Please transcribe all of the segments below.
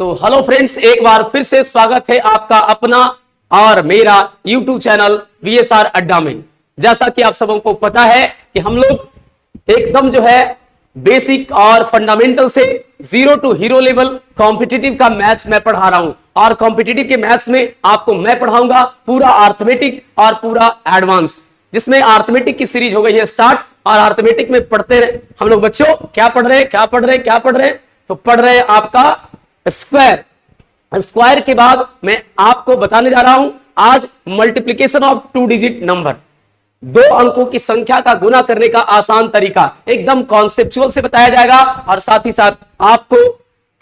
तो hello friends, एक बार फिर से स्वागत है आपका अपना और मेरा YouTube चैनल VSR अड्डा में। जैसा कि आप सबों को पता है कि हम लोग एकदम जो है बेसिक और फंडामेंटल से zero to hero level competitive का मैथ्स मैं पढ़ा रहा हूं और कॉम्पिटिटिव के मैथ्स में आपको मैं पढ़ाऊंगा पूरा अर्थमेटिक और पूरा एडवांस, जिसमें अर्थमेटिक की सीरीज हो गई है स्टार्ट। और अर्थमेटिक में पढ़ते रहे हम लोग बच्चों, क्या पढ़ रहे हैं तो पढ़ रहे हैं आपका स्क्वायर के बाद मैं आपको बताने जा रहा हूं आज मल्टीप्लीकेशन ऑफ 2 डिजिट नंबर, 2 अंकों की संख्या का गुना करने का आसान तरीका एकदम कॉन्सेप्चुअल से बताया जाएगा और साथ ही साथ आपको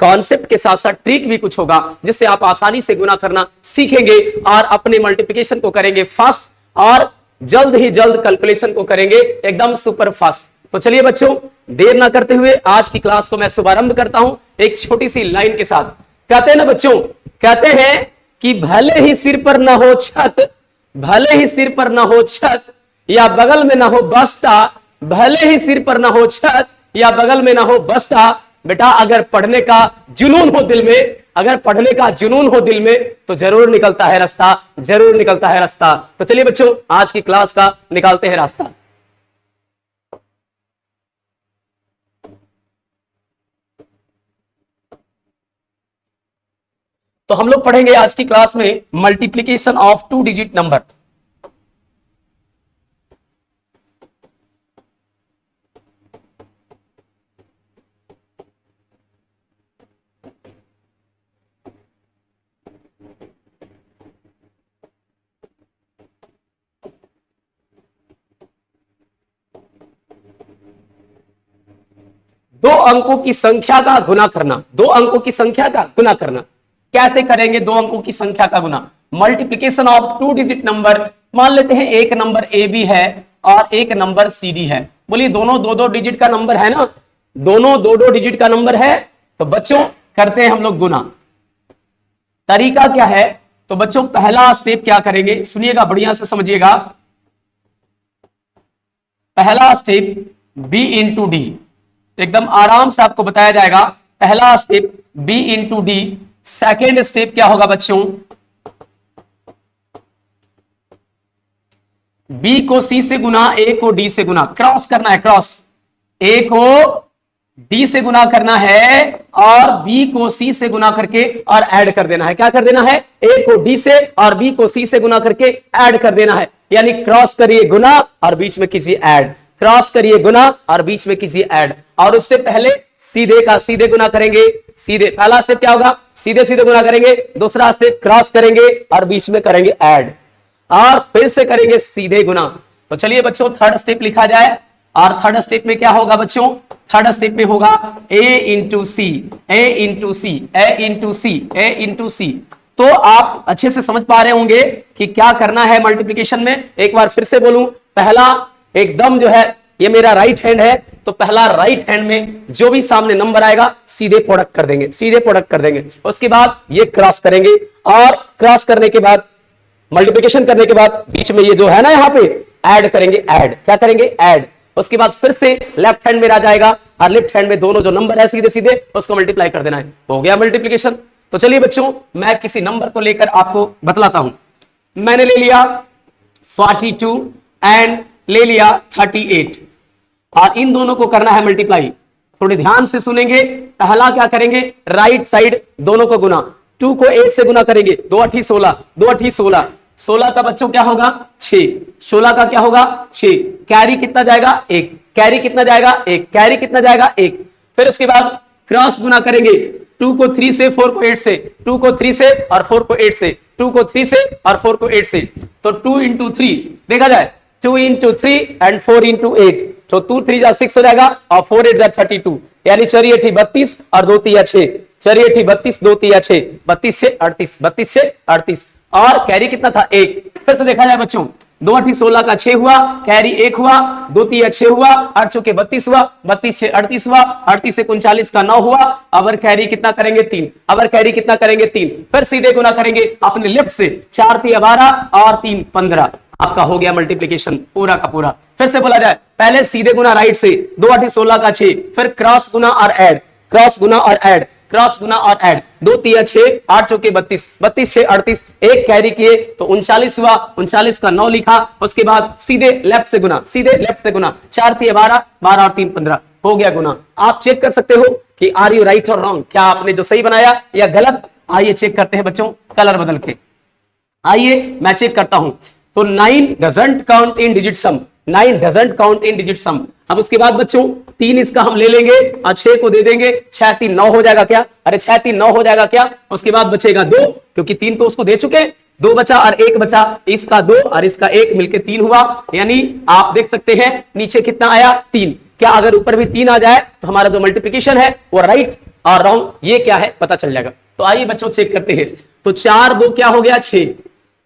कॉन्सेप्ट के साथ साथ ट्रिक भी कुछ होगा जिससे आप आसानी से गुना करना सीखेंगे और अपने मल्टीप्लिकेशन को करेंगे फास्ट और जल्द ही जल्द कैलकुलेशन को करेंगे एकदम सुपर फास्ट। तो चलिए बच्चों, देर ना करते हुए आज की क्लास को मैं शुभारंभ करता हूं एक छोटी सी लाइन के साथ। कहते हैं ना बच्चों, कहते हैं कि भले ही सिर पर ना हो छत, भले ही सिर पर ना हो छत या बगल में ना हो बस्ता, भले ही सिर पर ना हो छत या बगल में ना हो बस्ता, बेटा अगर पढ़ने का जुनून हो दिल में, अगर पढ़ने का जुनून हो दिल में तो जरूर निकलता है रास्ता, जरूर निकलता है रास्ता। तो चलिए बच्चों, आज की क्लास का निकालते हैं रास्ता। तो हम लोग पढ़ेंगे आज की क्लास में मल्टीप्लिकेशन ऑफ 2 डिजिट नंबर। दो अंकों की संख्या का गुना करना, 2 अंकों की संख्या का गुना करना कैसे करेंगे? 2 अंकों की संख्या का गुना, मल्टीप्लिकेशन ऑफ 2 डिजिट नंबर। मान लेते हैं एक नंबर ए बी है और एक नंबर सी डी है। बोलिए दोनों 2-2 डिजिट का नंबर है ना, दोनों 2-2 डिजिट का नंबर है। तो बच्चों करते हैं हम लोग गुना। तरीका क्या है? तो बच्चों पहला स्टेप क्या करेंगे, सुनिएगा बढ़िया से समझिएगा। पहला स्टेप बी इंटू डी, एकदम आराम से आपको बताया जाएगा। पहला step B into D. Second step क्या होगा बच्चों? बी को सी से गुना, ए को डी से गुना, क्रॉस करना है, क्रॉस। ए को डी से गुना करना है और बी को सी से गुना करके और ऐड कर देना है। क्या कर देना है? ए को डी से और बी को सी से गुना करके ऐड कर देना है। यानी क्रॉस करिए गुना और बीच में कीजिए ऐड, क्रॉस करिए गुना और बीच में कीजिए ऐड। और उससे पहले सीधे का सीधे गुना करेंगे। सीधे पहला स्टेप क्या होगा? सीधे सीधे गुना करेंगे। दूसरा स्टेप क्रॉस करेंगे और बीच में करेंगे ऐड और फिर से करेंगे सीधे गुना। तो चलिए बच्चों थर्ड स्टेप लिखा जाए। और थर्ड स्टेप में क्या होगा बच्चों? थर्ड स्टेप में होगा a into C, A into C, A into C, A into C. तो आप अच्छे से समझ पा रहे होंगे कि क्या करना है मल्टीप्लिकेशन में। एक बार फिर से बोलूं, पहला एकदम जो है ये मेरा राइट हैंड है, तो पहला राइट हैंड में जो भी सामने नंबर आएगा सीधे प्रोडक्ट कर देंगे, सीधे प्रोडक्ट कर देंगे। उसके बाद ये क्रॉस करेंगे और क्रॉस करने के बाद मल्टीप्लिकेशन करने के बाद बीच में ये जो है ना यहाँ पे ऐड करेंगे, ऐड क्या करेंगे? ऐड। उसके बाद फिर से लेफ्ट हैंड में आ जाएगा और लेफ्ट हैंड में दोनों जो नंबर है सीधे सीधे उसको मल्टीप्लाई कर देना है। हो गया मल्टीप्लिकेशन। तो चलिए बच्चों मैं किसी नंबर को लेकर आपको बतलाता हूं। मैंने ले लिया 42 एंड ले लिया 38 और इन दोनों को करना है मल्टीप्लाई। थोड़े ध्यान से सुनेंगे। पहला क्या करेंगे? राइट साइड दोनों को गुना, 2 को 8 से गुना करेंगे, 2 8 16, 2 8 16, 16 का बच्चों क्या होगा? 6, 16 का क्या होगा? 6। कैरी कितना जाएगा? 1। कैरी कितना जाएगा? 1। कैरी कितना जाएगा? 1। फिर उसके बाद क्रॉस गुना करेंगे, 2 को 3 से, 4 को 8 से, 2 को 3 से और 4 को 8 से, 2 को 3 से और 4 को 8 से। तो 2 इंटू 3 देखा जाए, 2 इंटू 3 एंड 4 इंटू 8, तो 2 3 जा 6 हो जाएगा और 4 8 जा 32, यानी 4 8 32 और 2 3 6, 4 8 32 2 3 6, 32 से 38, 32 से 38। और कैरी कितना था? 1। फिर से देखा जाए बच्चों, 2 8 16 का 6 हुआ, कैरी 1 हुआ, 2 3 6 हुआ, 8 चौके 32 हुआ, 32 से 38 हुआ, 38 से 39 का 9 हुआ। अबर कैरी कितना करेंगे? 3। अबर कैरी कितना करेंगे? 3। फिर सीधे गुना करेंगे अपने लेफ्ट से, 4 3 12 और 3 15। आपका हो गया मल्टीप्लिकेशन पूरा का पूरा। फिर से बोला जाए, पहले सीधे गुना राइट से, 2 8 16 का 6, फिर क्रॉस गुना और ऐड, क्रॉस गुना और ऐड, क्रॉस गुना और ऐड, 2 तिया 6, 8 चौके 32, 32 6 38, एक कैरी किए तो 39 हुआ, 39 का 9 लिखा, उसके बाद सीधे लेफ्ट से गुना, सीधे लेफ्ट से गुना, 4 तिया 12, 12 और 3 15, हो गया गुना। आप चेक कर सकते हो कि आर यू राइट और रॉन्ग, क्या आपने जो सही बनाया या गलत। आइए चेक करते हैं बच्चों कलर बदल के। आइए मैं चेक करता हूं। तो 9 doesn't count in digit some, 9 doesn't count in digit सम। अब उसके बाद बच्चों 3 इसका हम ले लेंगे और 6 को दे देंगे, 6 3 9 हो जाएगा क्या? अरे 6 3 9 हो जाएगा क्या? उसके बाद बचेगा 2, क्योंकि 3 तो उसको दे चुके, 2 बचा और 1 बचा, इसका 2 और इसका 1 मिलके 3 हुआ। यानी आप देख सकते हैं नीचे कितना आया? 3। क्या अगर ऊपर भी 3 आ जाए तो हमारा जो मल्टीप्लिकेशन है वो राइट और रॉन्ग ये क्या है पता चल जाएगा। तो आइए बच्चों चेक करते हैं। तो 4 2 क्या हो गया? 6,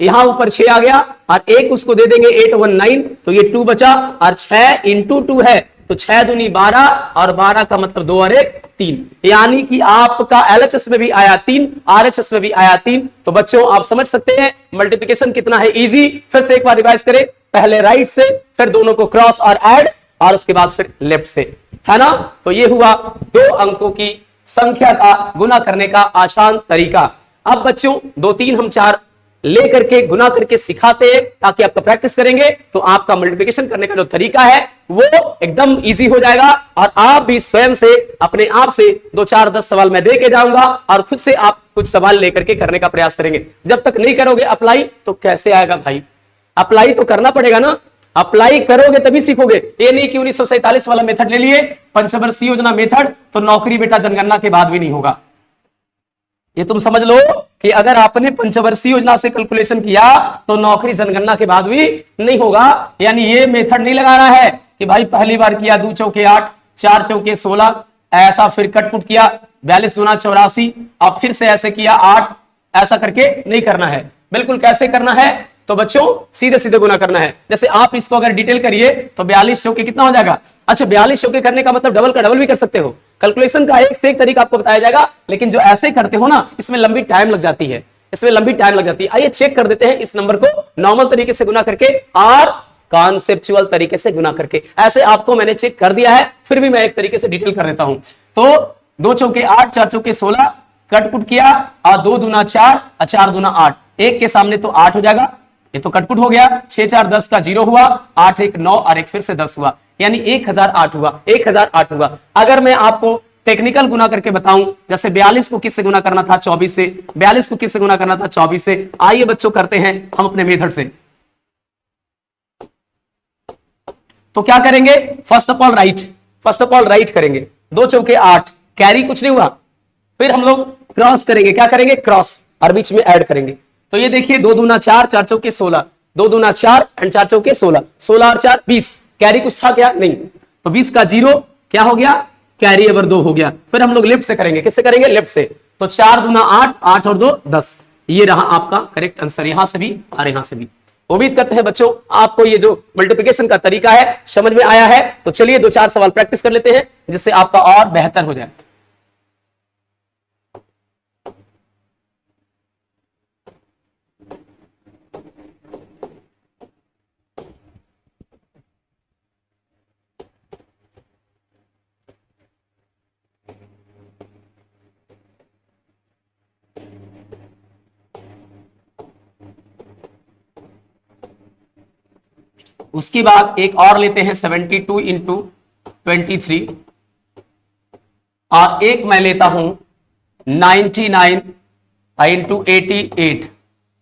यहां ऊपर 6 आ गया और 1 उसको दे देंगे 8 1 9, तो ये 2 बचा और 6 इंटू 2 है तो 6 दूनी 12 और 12 का मतलब 2 और 1 3, यानी कि आपका एलएचएस में भी आया 3, आरएचएस में भी आया 3। तो बच्चों आप समझ सकते हैं मल्टीप्लिकेशन कितना है इजी। फिर से एक बार रिवाइज करें, पहले राइट से, फिर दोनों को क्रॉस और ऐड और उसके बाद फिर लेफ्ट से, है ना। तो ये हुआ 2 अंकों की संख्या का गुना करने का आसान तरीका। अब बच्चों 2 3 हम 4 लेकर के गुना करके सिखाते हैं ताकि आपका प्रैक्टिस करेंगे तो आपका मल्टीप्लिकेशन करने का जो तरीका है वो एकदम इजी हो जाएगा और आप भी स्वयं से अपने आप से 2 4 10 सवाल मैं दे के जाऊंगा और खुद से आप कुछ सवाल लेकर के करने का प्रयास करेंगे। जब तक नहीं करोगे अप्लाई तो कैसे आएगा भाई? अप्लाई तो करना पड़ेगा ना, अप्लाई करोगे तभी सीखोगे। ये नहीं कि 1947 वाला मेथड ले लिए, पंचवर्षीय योजना मेथड, तो नौकरी बेटा जनगणना के बाद भी नहीं होगा। ये तुम समझ लो कि अगर आपने पंचवर्षीय योजना से कैलकुलेशन किया तो नौकरी जनगणना के बाद भी नहीं होगा। यानी ये मेथड नहीं लगाना है कि भाई पहली बार किया 2 चौके 8, 4 चौके 16, ऐसा फिर कटपुट किया 42 दूना 84 और फिर से ऐसे किया 8, ऐसा करके नहीं करना है। बिल्कुल कैसे करना है? तो बच्चों सीधे सीधे गुना करना है। जैसे आप इसको अगर डिटेल करिए तो 42 चौके कितना हो जाएगा? अच्छा 42 चौके करने का मतलब डबल का डबल भी कर सकते हो। कैलकुलेशन का एक से एक तरीका आपको बताया जाएगा, लेकिन जो ऐसे करते हो ना इसमें लंबी टाइम लग जाती है, इसमें लंबी टाइम लग जाती है। आइए चेक कर देते हैं इस नंबर को नॉर्मल तरीके से गुना करके और कॉन्सेप्चुअल तरीके से गुना करके। ऐसे आपको मैंने चेक कर दिया है, फिर भी मैं एक तरीके से डिटेल कर देता हूं। तो 2 चौके 8, 4 चौके 16, कटपुट किया और 2 दूना 4 और 4 दूना 8, 1 के सामने तो 8 हो जाएगा, ये तो कटपुट हो गया। 6 4 10 का 0 हुआ, 8 1 9 और 1 फिर से 10 हुआ, यानी 1008 हुआ, 1008 हुआ। अगर मैं आपको टेक्निकल गुना करके बताऊं, जैसे 42 को किससे गुना करना था? 24 से। 42 को किससे गुना करना था? 24 से। आइए बच्चों करते हैं हम अपने मेथड से। तो क्या करेंगे? फर्स्ट ऑफ ऑल राइट करेंगे। 2 चौके 8, कैरी कुछ नहीं हुआ, फिर हम लोग क्रॉस करेंगे। क्या करेंगे? क्रॉस, और बीच में ऐड करेंगे। तो ये देखिए 2 दूना 4, 4 चौके 16, 2 दूना 4 एंड 4 चौके 16, 16 और 4 20, कैरी कुछ था क्या? नहीं, तो 20 का 0 क्या हो गया? कैरी ओवर 2 हो गया। फिर हम लोग लेफ्ट से करेंगे। किससे करेंगे? लेफ्ट से। तो 4 दूना 8, 8 और 2 10, ये रहा आपका करेक्ट आंसर, यहां से भी और यहां से भी। उम्मीद करते हैं बच्चों आपको ये जो मल्टीप्लिकेशन का तरीका है समझ में आया है। तो चलिए 2 4 सवाल प्रैक्टिस कर लेते हैं जिससे आपका और बेहतर हो जाए। उसके बाद एक और लेते हैं 72 इंटू 23 और एक मैं लेता हूं 99 इंटू 88।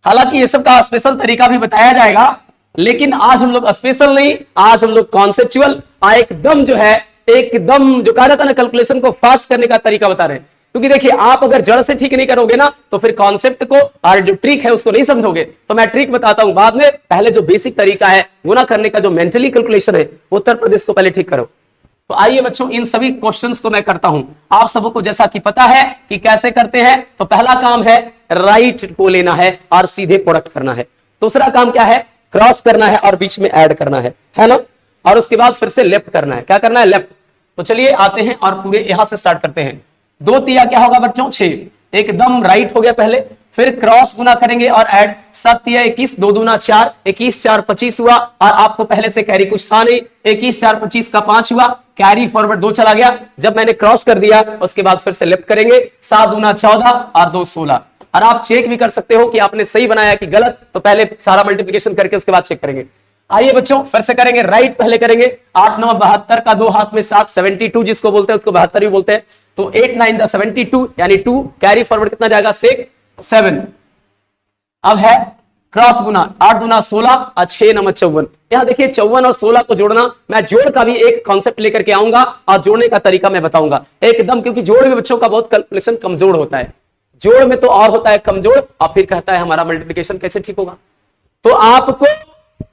हालांकि ये सब का स्पेशल तरीका भी बताया जाएगा, लेकिन आज हम लोग स्पेशल नहीं, आज हम लोग कॉन्सेप्चुअल एकदम जो है एकदम जो कहा जाता है ना कैलकुलेशन को फास्ट करने का तरीका बता रहे हैं। क्योंकि देखिए आप अगर जड़ से ठीक नहीं करोगे ना तो फिर कॉन्सेप्ट को और जो ट्रिक है उसको नहीं समझोगे। तो मैं ट्रिक बताता हूं बाद में, पहले जो बेसिक तरीका है गुना करने का, जो मेंटली कैलकुलेशन है, उत्तर प्रदेश को पहले ठीक करो। तो आइए बच्चों इन सभी क्वेश्चंस को मैं करता हूं आप सबको, जैसा कि पता है कि कैसे करते हैं। तो पहला काम है राइट को लेना है और सीधे प्रोडक्ट करना है। दूसरा काम क्या है? क्रॉस करना है और बीच में ऐड करना है ना। और उसके बाद फिर से लेफ्ट करना है। क्या करना है? लेफ्ट। तो चलिए आते हैं और पूरे यहां से स्टार्ट करते हैं। 2 तिया क्या होगा बच्चों? 6, एकदम राइट हो गया पहले, फिर क्रॉस गुना करेंगे और ऐड। 7 तिया 21, 2 दूना 4, 21 4 25 हुआ और आपको पहले से कैरी कुछ था नहीं, 21 4 25 का 5 हुआ, कैरी फॉरवर्ड 2 चला गया। जब मैंने क्रॉस कर दिया उसके बाद फिर से लेफ्ट करेंगे, 7 दूना 14 और 2 16। और आप चेक भी कर सकते हो कि आपने सही बनाया कि गलत, तो पहले सारा मल्टीप्लिकेशन करके उसके बाद चेक करेंगे। आइए बच्चों फिर से करेंगे, राइट पहले करेंगे। 8 9 72 का 2 हाथ में 7, 72 जिसको बोलते हैं उसको 72 भी बोलते हैं। तो 8 9 द 72 यानी 2, कैरी फॉरवर्ड कितना जाएगा 7। अब है क्रॉस गुना, 8 दूना 16 और 6 9 54। यहां देखिए 54 और 16 को जोड़ना, मैं जोड़ का भी एक कॉन्सेप्ट लेकर के आऊंगा और जोड़ने का तरीका मैं बताऊंगा एकदम, क्योंकि जोड़ में बच्चों का बहुत कैलकुलेशन कमजोर होता है। जोड़ में तो और होता है कमजोर, और फिर कहता है हमारा मल्टीप्लिकेशन कैसे ठीक होगा। तो आपको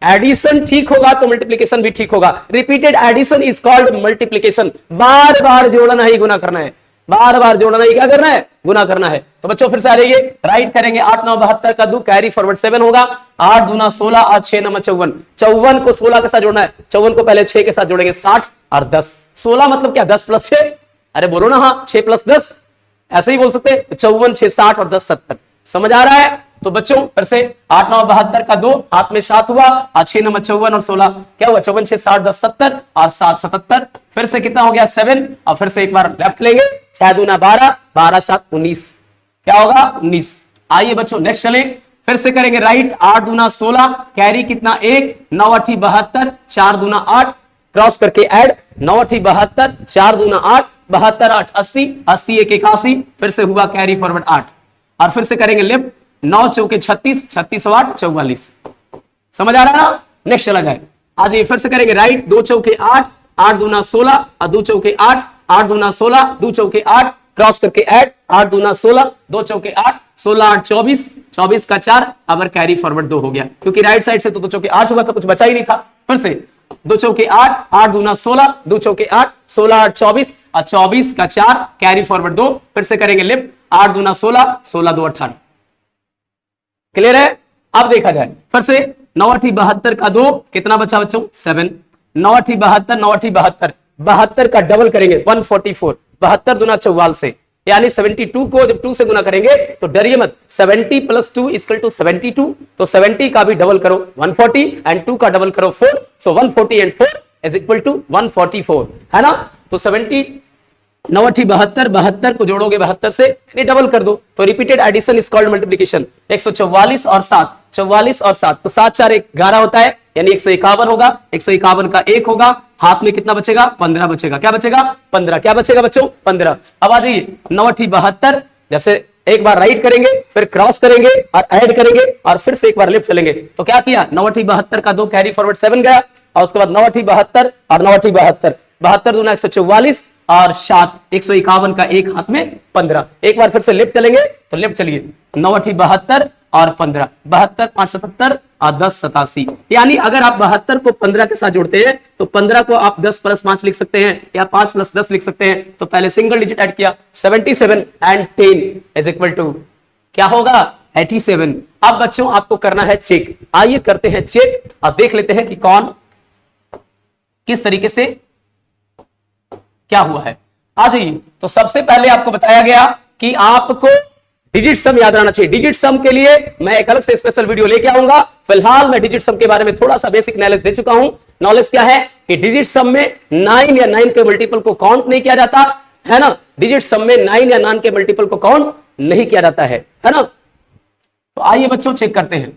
एडिशन ठीक होगा तो मल्टीप्लिकेशन भी ठीक होगा। Repeated addition is called multiplication. बार बार जोड़ना ही गुना करना है, बार बार जोड़ना ही क्या करना है, गुना करना है। तो बच्चों फिर से आ जाइए, राइट करेंगे। 8 9 72 का 2 कैरी फॉरवर्ड 7 होगा। 8 दूना 16 और 6 9 54। 54 को 16 के साथ जोड़ना है, 54 को पहले 6 के साथ जोड़ेंगे, 60 और 10। 16 मतलब क्या, 10 प्लस 6। अरे बोलो ना, हाँ 6 प्लस 10, ऐसे ही बोल सकते हैं। 54 6 60 और 10 70। समझ आ रहा है। तो बच्चों फिर से 8 9 72 का 2 हाथ में 7 हुआ और 6 9 54 और 16 क्या हुआ, 54 6 60 10 70 और 7 77। फिर से कितना हो गया 7, और फिर से एक बार लेफ्ट लेंगे, 6 दूना 12 12 7 19, क्या होगा 19। आइए बच्चों नेक्स्ट चले, फिर से करेंगे राइट। 8 दूना 16 कैरी कितना 1, 9 8 72 4 दूना 8 क्रॉस करके ऐड, 9 8 72 4 दूना 8 72 8 80 80 1 81। फिर से हुआ कैरी फॉरवर्ड 8, और फिर से करेंगे लेफ्ट, 9 चौके 36 36 8 44। समझ आ रहा है। नेक्स्ट चला जाए, आज ये फिर से करेंगे राइट। 2 चौके 8 8 दूना 16 और 2 चौके 8 8 दूना 16 2 चौके 8 क्रॉस करके ऐड, 8 दूना 16 2 चौके 8 16 8 24 24 का 4। अब कैरी फॉरवर्ड 2 हो गया, क्योंकि राइट साइड से तो 2 चौके 8 हुआ था, कुछ बचा ही नहीं था। फिर से 2 चौके 8 8 दूना 16 2 चौके 8 16 8 24 और 24 का 4 कैरी फॉरवर्ड 2। फिर से करेंगे लेफ्ट, 8 दूना 16 16 2 18। क्लियर है। अब देखा जाए फिर से 9 8 72 का 2 कितना बचा बच्चों 7। 9 8 72 9 8 72 72 का डबल करेंगे 144, 72 दूना 44 से, यानी 72 को जब 2 से गुना करेंगे तो डरिए मत, 70 प्लस 2 इक्वल टू 72। तो 70 का भी डबल करो 140 एंड 2 का डबल करो 4, सो 140 एंड 4 इज इक्वल टू 144, है ना। तो 70 9 8 72 72 को जोड़ोगे 72 से, डबल कर दो, तो repeated addition is called multiplication. 144 और 7 44 और 7 तो 7 4 11 होता है, यानी 151 होगा। 151 का 1 होगा, हाथ में कितना बचेगा 15 बचेगा। क्या बचेगा 15, क्या बचेगा बच्चों 15। अब आ जाइए 9 8 72, जैसे एक बार राइट करेंगे फिर क्रॉस करेंगे और ऐड करेंगे और फिर से एक बार लेफ्ट चलेंगे। तो क्या किया 9 8 72 का 2 कैरी फॉरवर्ड 7 गया, और उसके बाद 9 8 72 और 9 8 72 72 दूना 144 और 7 151 का 1 हाथ में 15। एक बार फिर से लेफ्ट चलेंगे, तो लेफ्ट चलिए 9 8 72 और 15 72 5 77 और 10 87। यानी अगर आप 72 को 15 के साथ जोड़ते हैं तो 15 को आप 10 प्लस 5 लिख सकते हैं या 5 प्लस 10 लिख सकते हैं। तो पहले सिंगल डिजिट ऐड किया 77 एंड 10 इज इक्वल टू क्या होगा 87। अब बच्चों आपको करना है चेक, आइए करते हैं चेक और देख लेते हैं कि कौन किस तरीके से क्या हुआ है। आ जाइए, तो सबसे पहले आपको बताया गया कि आपको डिजिट सम याद रहना चाहिए। डिजिट सम के लिए मैं एक अलग से स्पेशल वीडियो लेके आऊंगा। फिलहाल मैं डिजिट सम के बारे में थोड़ा सा बेसिक नॉलेज दे चुका हूं। नॉलेज क्या है कि डिजिट सम में 9 या 9 के मल्टीपल को काउंट नहीं किया जाता है ना। डिजिट सम में 9 या 9 के मल्टीपल को काउंट नहीं किया जाता है ना। तो आइए बच्चों चेक करते हैं।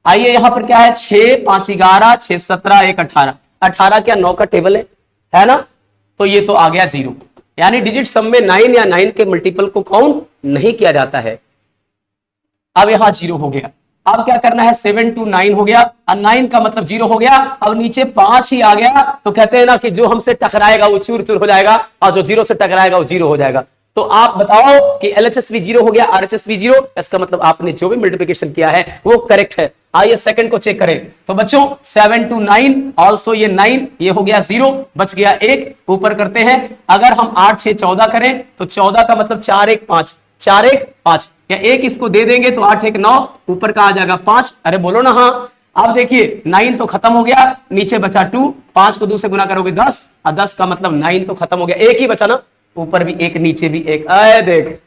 आइए यहां पर क्या है 6 5 11 6 17 1 18 18 क्या 9 का टेबल है ना। तो ये तो आ गया 0, यानी डिजिट सम में 9 या 9 के मल्टीपल को काउंट नहीं किया जाता है। अब यहां 0 हो गया। अब क्या करना है 7 to 9 हो गया, और 9 का मतलब 0 हो गया। अब नीचे 5 ही आ गया, तो कहते हैं ना कि जो हमसे टकराएगा वो चूर चूर हो जाएगा और जो 0 से टकराएगा वो 0 हो जाएगा। तो आप बताओ कि LHS भी 0 हो गया, RHS भी 0, इसका मतलब आपने जो भी मल्टीप्लिकेशन किया है वो करेक्ट है। आइए सेकंड को चेक करें। तो बच्चों 7 to 9 ऑल्सो ये 9, ये हो गया 0, बच गया 1, ऊपर करते हैं। अगर हम 8 6 14 करें तो 14 का मतलब 4 1 5 4 1 5, या 1 इसको दे देंगे तो 8 1 9, ऊपर का आ जाएगा 5। अरे बोलो ना हाँ। अब देखिए 9 तो खत्म हो गया, नीचे बचा 2, 5 को 2 से गुना करोगे 10, और 10 का मतलब 9 तो खत्म हो गया, एक ही बचा ना, ऊपर भी एक नीचे भी एक। आए देख,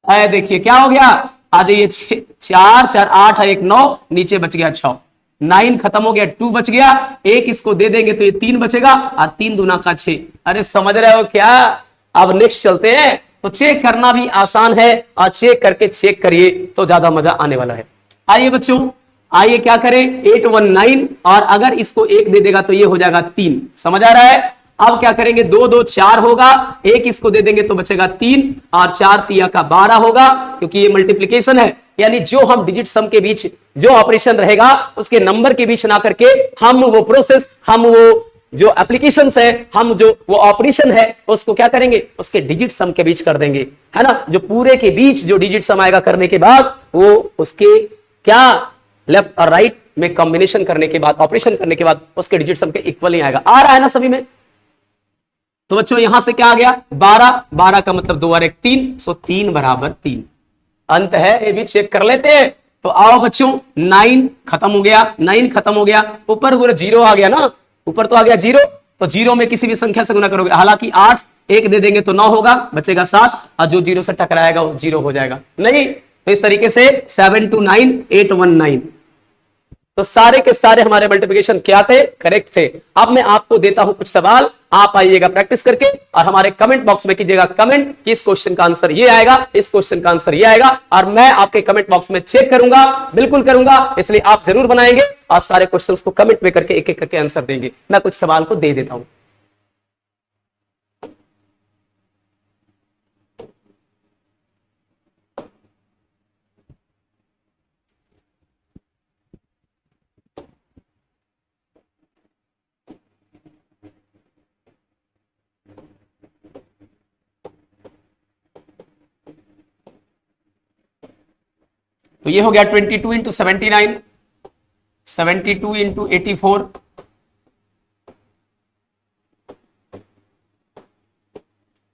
आए देखिए क्या हो गया। आ जाइए 4 4 8 1 9, नीचे बच गया 6, 9 खत्म हो गया, 2 बच गया, एक इसको दे देंगे तो ये 3 बचेगा और 3 दूना का 6। अरे समझ रहे हो क्या? अब नेक्स्ट चलते हैं। तो चेक करना भी आसान है और चेक करके चेक करिए तो ज्यादा मजा आने वाला है। आइए बच्चों, आइए क्या करें, 819 और अगर इसको 1 दे देगा तो ये हो जाएगा 3। समझ आ रहा है? अब क्या करेंगे, 2 2 4 होगा, एक इसको दे देंगे तो बचेगा 3 और 4 तिया का 12 होगा, क्योंकि ये मल्टीप्लीकेशन है। यानी जो हम डिजिट सम के बीच जो ऑपरेशन रहेगा उसके नंबर के बीच ना करके हम वो प्रोसेस, हम वो जो एप्लीकेशंस है, हम जो वो ऑपरेशन है उसको क्या करेंगे, उसके डिजिट सम के बीच कर देंगे, है ना। जो पूरे के बीच जो डिजिट सम आएगा करने के बाद वो उसके क्या लेफ्ट और राइट में कॉम्बिनेशन करने के बाद, ऑपरेशन करने के बाद उसके डिजिट सम के इक्वल ही आएगा। आ रहा है ना सभी में? तो बच्चों यहां से क्या आ गया, 12, 12 का मतलब 2 और 1 3, सो 3 बराबर 3 अंत है। ये भी चेक कर लेते हैं। तो आओ बच्चों, 9 खत्म हो गया, 9 खत्म हो गया, ऊपर पूरा 0 आ गया ना, ऊपर तो आ गया 0, तो 0 में किसी भी संख्या से गुना करोगे, हालांकि 8 1 दे देंगे तो 9 होगा, बचेगा 7 और जो 0 से टकराएगा वो 0 हो जाएगा। नहीं तो इस तरीके से 7 2 9 819, तो सारे के सारे हमारे मल्टीप्लिकेशन क्या थे, करेक्ट थे। अब मैं आपको देता हूं कुछ सवाल, आप आइएगा प्रैक्टिस करके और हमारे कमेंट बॉक्स में कीजिएगा कमेंट कि इस क्वेश्चन का आंसर ये आएगा, इस क्वेश्चन का आंसर ये आएगा, और मैं आपके कमेंट बॉक्स में चेक करूंगा, बिल्कुल करूंगा, इसलिए आप जरूर बनाएंगे और सारे क्वेश्चंस को कमेंट में करके एक एक करके आंसर देंगे। मैं कुछ सवाल को दे देता हूं। तो ये हो गया 22 इंटू 79, 72 इंटू 84,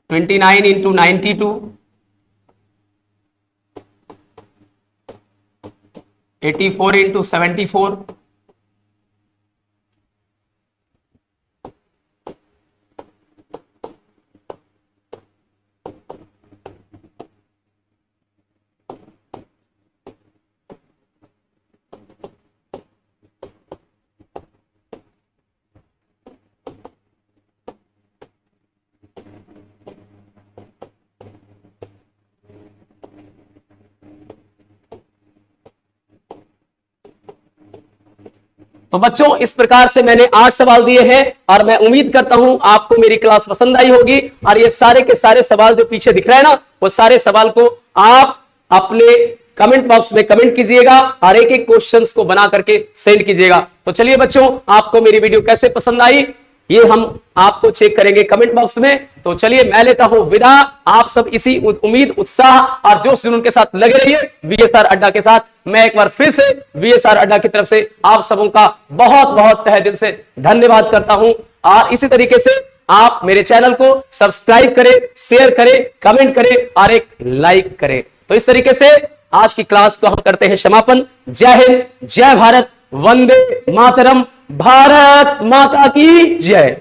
29 इंटू 92, 84 इंटू 74, तो बच्चों इस प्रकार से मैंने 8 सवाल दिए हैं और मैं उम्मीद करता हूं आपको मेरी क्लास पसंद आई होगी। और ये सारे के सारे सवाल जो पीछे दिख रहे हैं ना, वो सारे सवाल को आप अपने कमेंट बॉक्स में कमेंट कीजिएगा और एक एक क्वेश्चंस को बना करके सेंड कीजिएगा। तो चलिए बच्चों, आपको मेरी वीडियो कैसे पसंद आई ये हम आपको चेक करेंगे कमेंट बॉक्स में। तो चलिए मैं लेता हूं विदा, आप सब इसी उम्मीद, उत्साह और जोश जुनून के साथ लगे रहिए वीएसआर अड्डा के साथ। मैं एक बार फिर से वीएसआर अड्डा की तरफ से आप सबों का बहुत बहुत तहे दिल से धन्यवाद करता हूं। और इसी तरीके से आप मेरे चैनल को सब्सक्राइब करें, शेयर करें, कमेंट करें और एक लाइक करें। तो इस तरीके से आज की क्लास को हम करते हैं समापन। जय हिंद, जय भारत, वंदे मातरम, भारत माता की जय।